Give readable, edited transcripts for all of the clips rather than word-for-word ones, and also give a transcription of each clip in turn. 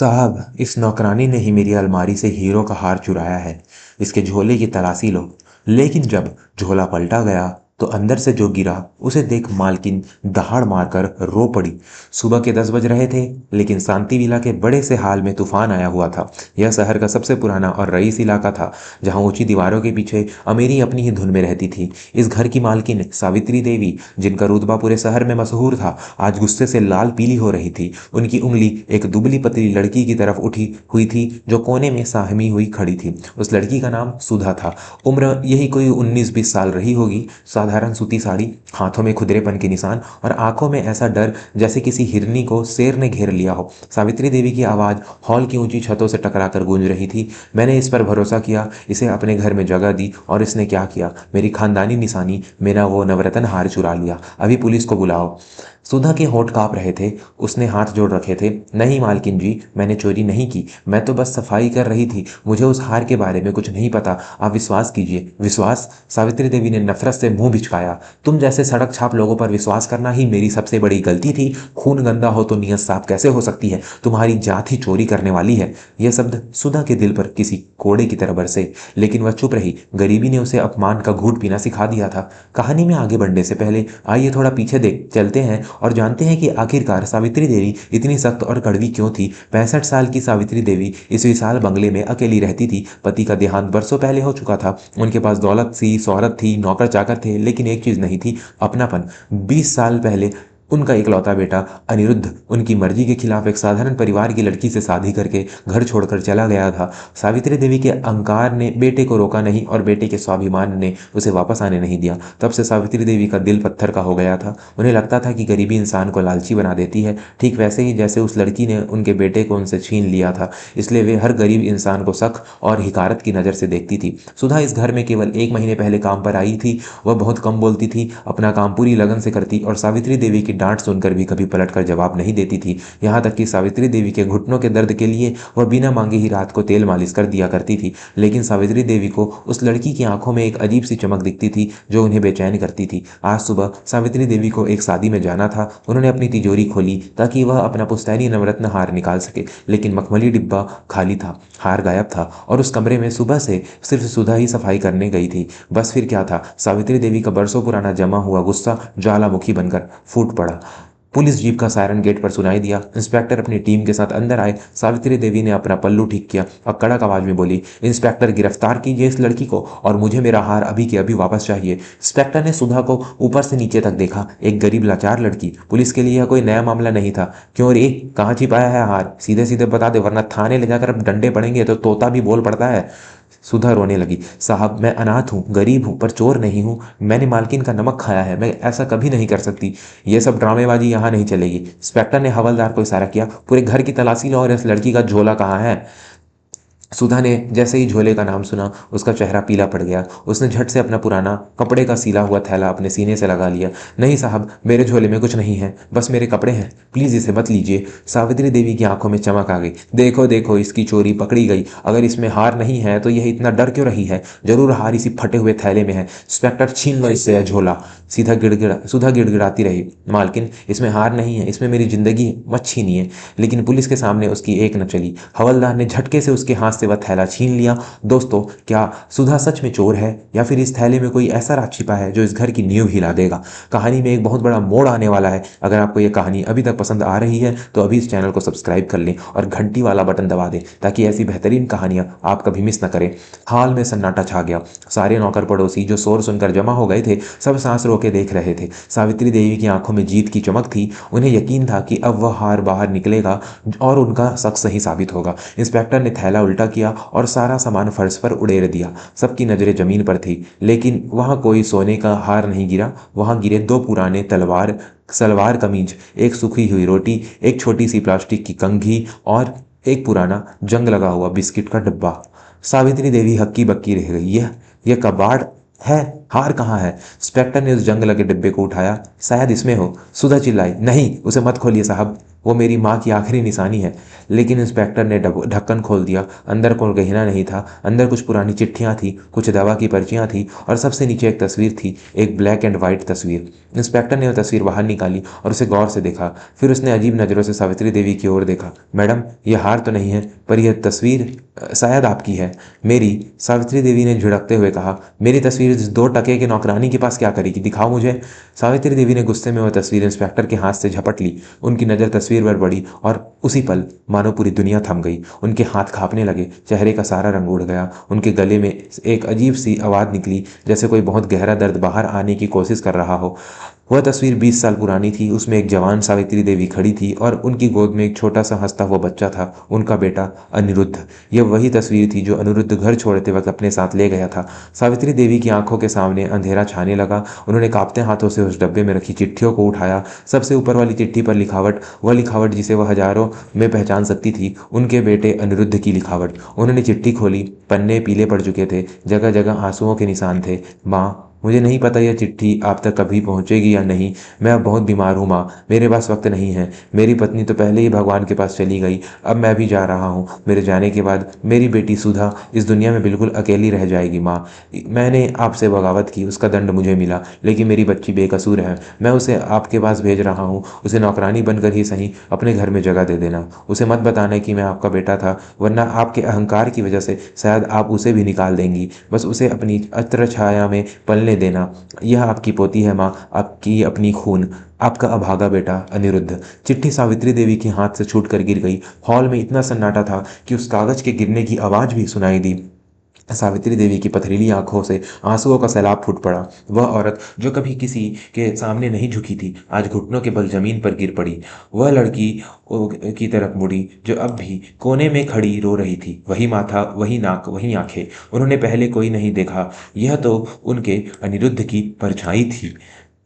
साहब, इस नौकरानी ने ही मेरी अलमारी से हीरो का हार चुराया है। इसके झोले की तलाशी लो। लेकिन जब झोला पलटा गया तो अंदर से जो गिरा उसे देख मालकिन दहाड़ मारकर रो पड़ी। सुबह के 10 बज रहे थे, लेकिन शांति विला के बड़े से हाल में तूफान आया हुआ था। यह शहर का सबसे पुराना और रईस इलाका था, जहां ऊंची दीवारों के पीछे अमीरी अपनी ही धुन में रहती थी। इस घर की मालकिन सावित्री देवी, जिनका रुतबा पूरे शहर में मशहूर था, आज गुस्से से लाल पीली हो रही थी। उनकी उंगली एक दुबली पतली लड़की की तरफ उठी हुई थी, जो कोने में साहमी हुई खड़ी थी। उस लड़की का नाम सुधा था। उम्र यही कोई 19-20 साल रही होगी। साधारण सूती साड़ी, हाथों में खुदरेपन के निशान और आंखों में ऐसा डर जैसे किसी हिरनी को शेर ने घेर लिया हो। सावित्री देवी की आवाज़ हॉल की ऊंची छतों से टकराकर गूंज रही थी। मैंने इस पर भरोसा किया, इसे अपने घर में जगह दी, और इसने क्या किया? मेरी खानदानी निशानी, मेरा वो नवरत्न हार चुरा लिया। अभी पुलिस को बुलाओ। सुधा के होंठ कांप रहे थे। उसने हाथ जोड़ रखे थे। नहीं मालकिन जी, मैंने चोरी नहीं की। मैं तो बस सफाई कर रही थी। मुझे उस हार के बारे में कुछ नहीं पता। आप विश्वास कीजिए। विश्वास? सावित्री देवी ने नफरत से मुंह बिचकाया। तुम जैसे सड़क छाप लोगों पर विश्वास करना ही मेरी सबसे बड़ी गलती थी। खून गंदा हो तो नीयत साफ कैसे हो सकती है? तुम्हारी जात ही चोरी करने वाली है। यह शब्द सुधा के दिल पर किसी कोड़े की तरह बरसे, लेकिन वह चुप रही। गरीबी ने उसे अपमान का घूंट पीना सिखा दिया था। कहानी में आगे बढ़ने से पहले आइए थोड़ा पीछे देख चलते हैं और जानते हैं कि आखिरकार सावित्री देवी इतनी सख्त और कड़वी क्यों थी। 65 साल की सावित्री देवी इस विशाल बंगले में अकेली रहती थी। पति का देहांत बरसों पहले हो चुका था। उनके पास दौलत थी, शोहरत थी, नौकर चाकर थे, लेकिन एक चीज नहीं थी, अपनापन। 20 साल पहले उनका इकलौता बेटा अनिरुद्ध उनकी मर्जी के खिलाफ एक साधारण परिवार की लड़की से शादी करके घर छोड़कर चला गया था। सावित्री देवी के अहंकार ने बेटे को रोका नहीं और बेटे के स्वाभिमान ने उसे वापस आने नहीं दिया। तब से सावित्री देवी का दिल पत्थर का हो गया था। उन्हें लगता था कि गरीबी इंसान को लालची बना देती है, ठीक वैसे ही जैसे उस लड़की ने उनके बेटे को उनसे छीन लिया था। इसलिए वे हर गरीब इंसान को शक और हिकारत की नज़र से देखती थी। सुधा इस घर में केवल 1 महीने पहले काम पर आई थी। वह बहुत कम बोलती थी, अपना काम पूरी लगन से करती और सावित्री देवी की डांट सुनकर भी कभी पलटकर जवाब नहीं देती थी। यहाँ तक कि सावित्री देवी के घुटनों के दर्द के लिए वह बिना मांगे ही रात को तेल मालिश कर दिया करती थी। लेकिन सावित्री देवी को उस लड़की की आंखों में एक अजीब सी चमक दिखती थी, जो उन्हें बेचैन करती थी। आज सुबह सावित्री देवी को एक शादी में जाना था। उन्होंने अपनी तिजोरी खोली ताकि वह अपना पुश्तैनी नवरत्न हार निकाल सके, लेकिन मखमली डिब्बा खाली था, हार गायब था, और उस कमरे में सुबह से सिर्फ सुधा ही सफाई करने गई थी। बस फिर क्या था? सावित्री देवी का बरसों पुराना जमा हुआ गुस्सा ज्वालामुखी बनकर फूट पड़ा। पुलिस जीप का सायरन गेट पर सुनाई दिया। इंस्पेक्टर अपनी टीम के साथ अंदर आए। सावित्री देवी ने अपना पल्लू ठीक किया और कड़क आवाज में बोली, इंस्पेक्टर, गिरफ्तार कीजिए इस लड़की को, और मुझे मेरा हार अभी के अभी वापस चाहिए। इंस्पेक्टर ने सुधा को ऊपर से नीचे तक देखा। एक गरीब लाचार लड़की। पुलिस के लिए यह कोई नया मामला नहीं था। क्यों रे, कहाँ छिपाया है हार? सीधे सीधे बता दे, वरना थाने ले जाकर अब डंडे पड़ेंगे तो तोता भी बोल पड़ता है। सुधा रोने लगी। साहब, मैं अनाथ हूँ, गरीब हूँ, पर चोर नहीं हूँ। मैंने मालकिन का नमक खाया है, मैं ऐसा कभी नहीं कर सकती। ये सब ड्रामेबाजी यहाँ नहीं चलेगी। इंस्पेक्टर ने हवलदार को इशारा किया। पूरे घर की तलाशी लो और इस लड़की का झोला कहाँ है? सुधा ने जैसे ही झोले का नाम सुना, उसका चेहरा पीला पड़ गया। उसने झट से अपना पुराना कपड़े का सीला हुआ थैला अपने सीने से लगा लिया। नहीं साहब, मेरे झोले में कुछ नहीं है, बस मेरे कपड़े हैं, प्लीज इसे मत लीजिए। सावित्री देवी की आंखों में चमक आ गई। देखो देखो, इसकी चोरी पकड़ी गई। अगर इसमें हार नहीं है तो यह इतना डर क्यों रही है? जरूर हार इसी फटे हुए थैले में है। इंस्पेक्टर, छीन लो इससे यह झोला। सुधा गिड़गिड़ाती रही। मालकिन, इसमें हार नहीं है, इसमें मेरी जिंदगी है, मत छीनिए। लेकिन पुलिस के सामने उसकी एक न चली। हवलदार ने झटके से उसके हाथ से वह थैला छीन लिया। दोस्तों, क्या सुधा सच में चोर है, या फिर इस थैले में कोई ऐसा राज छिपा है जो इस घर की नींव हिला देगा? कहानी में एक बहुत बड़ा मोड़ आने वाला है। अगर आपको यह कहानी अभी तक पसंद आ रही है तो अभी इस चैनल को सब्सक्राइब कर लें और घंटी वाला बटन दबा दें, ताकि ऐसी बेहतरीन कहानियां आप कभी मिस न करें। हाल में सन्नाटा छा गया। सारे नौकर पड़ोसी जो शोर सुनकर जमा हो गए थे, सब सांस रोके देख रहे थे। सावित्री देवी की आंखों में जीत की चमक थी। उन्हें यकीन था कि अब वह हार बाहर निकलेगा और उनका शक सही साबित होगा। इंस्पेक्टर ने थैला उल्टा किया और सारा सामान फर्श पर उड़ेल दिया। सबकी नजरें जमीन पर थी, लेकिन वहां कोई सोने का हार नहीं गिरा। वहां गिरे 2 पुराने सलवार कमीज, एक सूखी हुई रोटी, एक छोटी सी प्लास्टिक की कंघी और एक पुराना जंग लगा हुआ बिस्किट का डब्बा। सावित्री देवी हक्की बक्की रह गई। यह कबाड़ है, हार कहाँ है? इंस्पेक्टर ने उस जंग लगे डिब्बे को उठाया। शायद इसमें हो। सुधा चिल्लाई, नहीं, उसे मत खोलिए साहब। वो मेरी माँ की आखिरी निशानी है। लेकिन इंस्पेक्टर ने ढक्कन खोल दिया। अंदर कोई गहना नहीं था। अंदर कुछ पुरानी चिट्ठियां थी, कुछ दवा की पर्चियां थी और सबसे नीचे एक तस्वीर थी, एक ब्लैक एंड वाइट तस्वीर। इंस्पेक्टर ने वो तस्वीर बाहर निकाली और उसे गौर से देखा। फिर उसने अजीब नज़रों से सावित्री देवी की ओर देखा। मैडम, यह हार तो नहीं है, पर यह तस्वीर शायद आपकी है। मेरी? सावित्री देवी ने झिड़कते हुए कहा। मेरी तस्वीर इस 2 टके के नौकरानी के पास क्या करेगी? दिखाओ मुझे। सावित्री देवी ने गुस्से में वह तस्वीर इंस्पेक्टर के हाथ से झपट ली। उनकी नज़र तस्वीर पर पड़ी और उसी पल मानो पूरी दुनिया थम गई। उनके हाथ कांपने लगे, चेहरे का सारा रंग उड़ गया। उनके गले में एक अजीब सी आवाज़ निकली, जैसे कोई बहुत गहरा दर्द बाहर आने की कोशिश कर रहा हो। वह तस्वीर 20 साल पुरानी थी। उसमें एक जवान सावित्री देवी खड़ी थी और उनकी गोद में एक छोटा सा हंसता हुआ बच्चा था, उनका बेटा अनिरुद्ध। यह वही तस्वीर थी जो अनिरुद्ध घर छोड़ते वक्त अपने साथ ले गया था। सावित्री देवी की आंखों के सामने अंधेरा छाने लगा। उन्होंने कांपते हाथों से उस डब्बे में रखी चिट्ठियों को उठाया। सबसे ऊपर वाली चिट्ठी पर लिखावट, वह लिखावट जिसे वह हजारों में पहचान सकती थी, उनके बेटे अनिरुद्ध की लिखावट। उन्होंने चिट्ठी खोली। पन्ने पीले पड़ चुके थे, जगह जगह आंसुओं के निशान थे। माँ, मुझे नहीं पता यह चिट्ठी आप तक कभी पहुंचेगी या नहीं। मैं अब बहुत बीमार हूँ माँ, मेरे पास वक्त नहीं है। मेरी पत्नी तो पहले ही भगवान के पास चली गई, अब मैं भी जा रहा हूँ। मेरे जाने के बाद मेरी बेटी सुधा इस दुनिया में बिल्कुल अकेली रह जाएगी माँ। मैंने आपसे बगावत की, उसका दंड मुझे मिला, लेकिन मेरी बच्ची बेकसूर है। मैं उसे आपके पास भेज रहा हूँ। उसे नौकरानी बनकर ही सही अपने घर में जगह दे देना। उसे मत बताना कि मैं आपका बेटा था, वरना आपके अहंकार की वजह से शायद आप उसे भी निकाल देंगी। बस उसे अपनी छत्र छाया में पलने देना। यह आपकी पोती है माँ, आपकी अपनी खून, आपका अभागा बेटा अनिरुद्ध। चिट्ठी सावित्री देवी के हाथ से छूटकर गिर गई। हॉल में इतना सन्नाटा था कि उस कागज के गिरने की आवाज भी सुनाई दी। सावित्री देवी की पथरीली आंखों से आंसुओं का सैलाब फूट पड़ा। वह औरत जो कभी किसी के सामने नहीं झुकी थी, आज घुटनों के बल जमीन पर गिर पड़ी। वह लड़की की तरफ मुड़ी जो अब भी कोने में खड़ी रो रही थी। वही माथा, वही नाक, वही आंखें। उन्होंने पहले कोई नहीं देखा। यह तो उनके अनिरुद्ध की परछाई थी।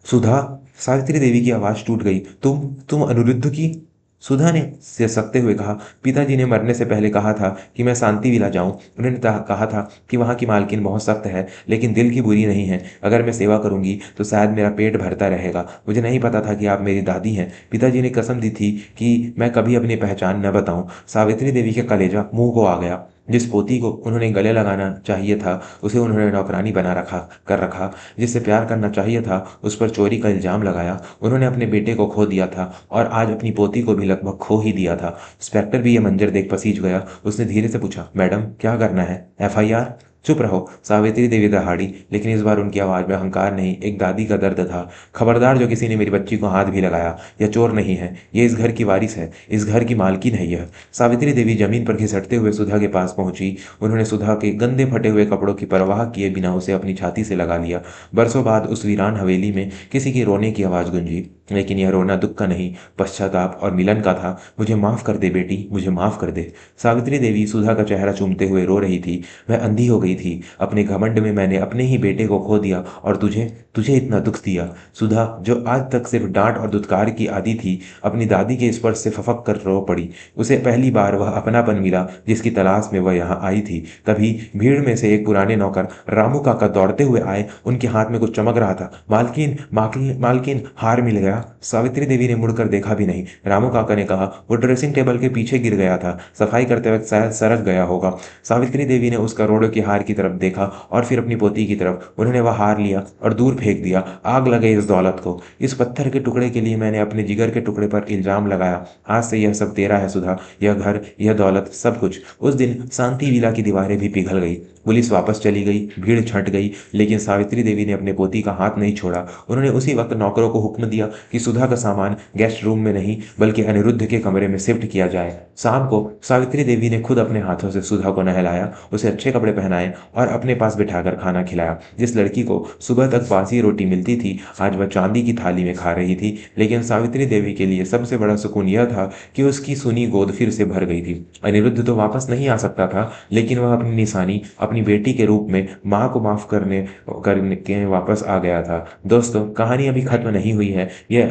सुधा! सावित्री देवी की आवाज टूट गई। तुम अनिरुद्ध की? सुधा ने सिसकते हुए कहा। पिताजी ने मरने से पहले कहा था कि मैं शांति विला जाऊं। उन्होंने कहा था कि वहां की मालकिन बहुत सख्त है, लेकिन दिल की बुरी नहीं है। अगर मैं सेवा करूंगी तो शायद मेरा पेट भरता रहेगा। मुझे नहीं पता था कि आप मेरी दादी हैं। पिताजी ने कसम दी थी कि मैं कभी अपनी पहचान न बताऊं। सावित्री देवी का कलेजा मुंह को आ गया। जिस पोती को उन्होंने गले लगाना चाहिए था, उसे उन्होंने नौकरानी बना रखा। जिससे प्यार करना चाहिए था, उस पर चोरी का इल्जाम लगाया। उन्होंने अपने बेटे को खो दिया था और आज अपनी पोती को भी लगभग खो ही दिया था। इंस्पेक्टर भी यह मंजर देख पसीज गया। उसने धीरे से पूछा, मैडम, क्या करना है? एफआईआर? चुप रहो! सावित्री देवी दहाड़ी, लेकिन इस बार उनकी आवाज में अहंकार नहीं, एक दादी का दर्द था। खबरदार जो किसी ने मेरी बच्ची को हाथ भी लगाया। यह चोर नहीं है, ये इस घर की वारिस है, इस घर की मालकिन है यह। सावित्री देवी जमीन पर घिसटते हुए सुधा के पास पहुंची। उन्होंने सुधा के गंदे फटे हुए कपड़ों की परवाह किए बिना उसे अपनी छाती से लगा लिया। बरसों बाद उस वीरान हवेली में किसी की रोने की आवाज गूंजी, लेकिन यह रोना दुख का नहीं, पश्चाताप और मिलन का था। मुझे माफ कर दे बेटी, मुझे माफ कर दे। सावित्री देवी सुधा का चेहरा चूमते हुए रो रही थी। मैं अंधी हो गई थी। अपने घमंड में मैंने अपने ही बेटे को खो दिया और तुझे तुझे इतना दुख दिया। सुधा, जो आज तक सिर्फ डांट और दुत्कार की आदी थी, अपनी दादी के स्पर्श से फफक कर रो पड़ी। उसे पहली बार वह अपनापन मिला जिसकी तलाश में वह यहाँ आई थी। तभी भीड़ में से एक पुराने नौकर रामू काका दौड़ते हुए आए। उनके हाथ में कुछ चमक रहा था। मालकिन, मालकिन, मालकिन, हार मिल गया। सावित्री देवी ने मुड़कर देखा भी नहीं। रामू काका ने कहा, वो ड्रेसिंग टेबल के पीछे गिर गया था, सफाई करते वक्त शायद सरक गया होगा। सावित्री देवी ने उस करोड़ों के हार की तरफ देखा और फिर अपनी पोती की तरफ। उन्होंने वह हार लिया और दूर फेंक दिया। आग लगे इस दौलत को। इस पत्थर के टुकड़े के लिए मैंने अपने जिगर के टुकड़े पर इल्जाम लगाया। आज से यह सब तेरा है सुधा, यह घर, यह दौलत, सब कुछ। उस दिन शांति विला की दीवारें भी पिघल गई। पुलिस वापस चली गई, भीड़ छंट गई, लेकिन सावित्री देवी ने अपने पोती का हाथ नहीं छोड़ा। उन्होंने उसी वक्त नौकरों को हुक्म दिया कि सुधा का सामान गेस्ट रूम में नहीं बल्कि अनिरुद्ध के कमरे में शिफ्ट किया जाए। शाम को सावित्री देवी ने खुद अपने हाथों से सुधा को नहलाया, उसे अच्छे कपड़े पहनाए और अपने पास बिठाकर खाना खिलाया। जिस लड़की को सुबह तक बासी रोटी मिलती थी, आज वह चांदी की थाली में खा रही थी। लेकिन सावित्री देवी के लिए सबसे बड़ा सुकून यह था कि उसकी सुनी गोद फिर से भर गई थी। अनिरुद्ध तो वापस नहीं आ सकता था, लेकिन वह अपनी निशानी, अपने अपनी बेटी के रूप में माँ को माफ़ करने करने के वापस आ गया था। दोस्तों, कहानी अभी ख़त्म नहीं हुई है, यह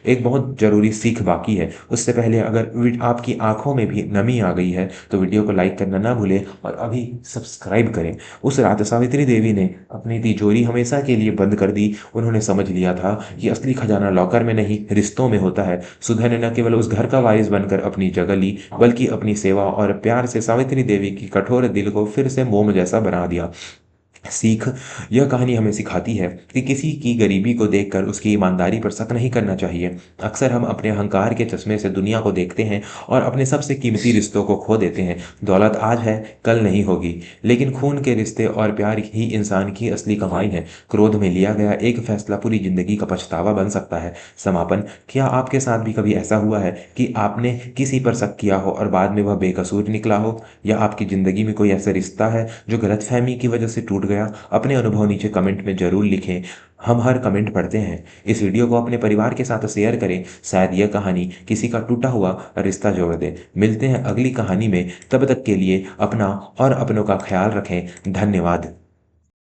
एक बहुत ज़रूरी सीख बाकी है। उससे पहले अगर आपकी आंखों में भी नमी आ गई है तो वीडियो को लाइक करना ना भूलें और अभी सब्सक्राइब करें। उस रात सावित्री देवी ने अपनी तिजोरी हमेशा के लिए बंद कर दी। उन्होंने समझ लिया था कि असली खजाना लॉकर में नहीं, रिश्तों में होता है। सुधा ने न केवल उस घर का वारिस बनकर अपनी जगह ली, बल्कि अपनी सेवा और प्यार से सावित्री देवी की कठोर दिल को फिर से मोम जैसा बना दिया। सीख, यह कहानी हमें सिखाती है कि किसी की गरीबी को देखकर उसकी ईमानदारी पर शक नहीं करना चाहिए। अक्सर हम अपने अहंकार के चश्मे से दुनिया को देखते हैं और अपने सबसे कीमती रिश्तों को खो देते हैं। दौलत आज है, कल नहीं होगी, लेकिन खून के रिश्ते और प्यार ही इंसान की असली कमाई है। क्रोध में लिया गया एक फैसला पूरी जिंदगी का पछतावा बन सकता है। समापन, क्या आपके साथ भी कभी ऐसा हुआ है कि आपने किसी पर शक किया हो और बाद में वह बेकसूर निकला हो? या आपकी ज़िंदगी में कोई ऐसा रिश्ता है जो गलतफहमी की वजह से टूट गया? अपने अनुभव नीचे कमेंट में ज़रूर लिखें, हम हर कमेंट पढ़ते हैं। इस वीडियो को अपने परिवार के साथ शेयर करें, शायद यह कहानी किसी का टूटा हुआ रिश्ता जोड़ दे। मिलते हैं अगली कहानी में, तब तक के लिए अपना और अपनों का ख्याल रखें। धन्यवाद।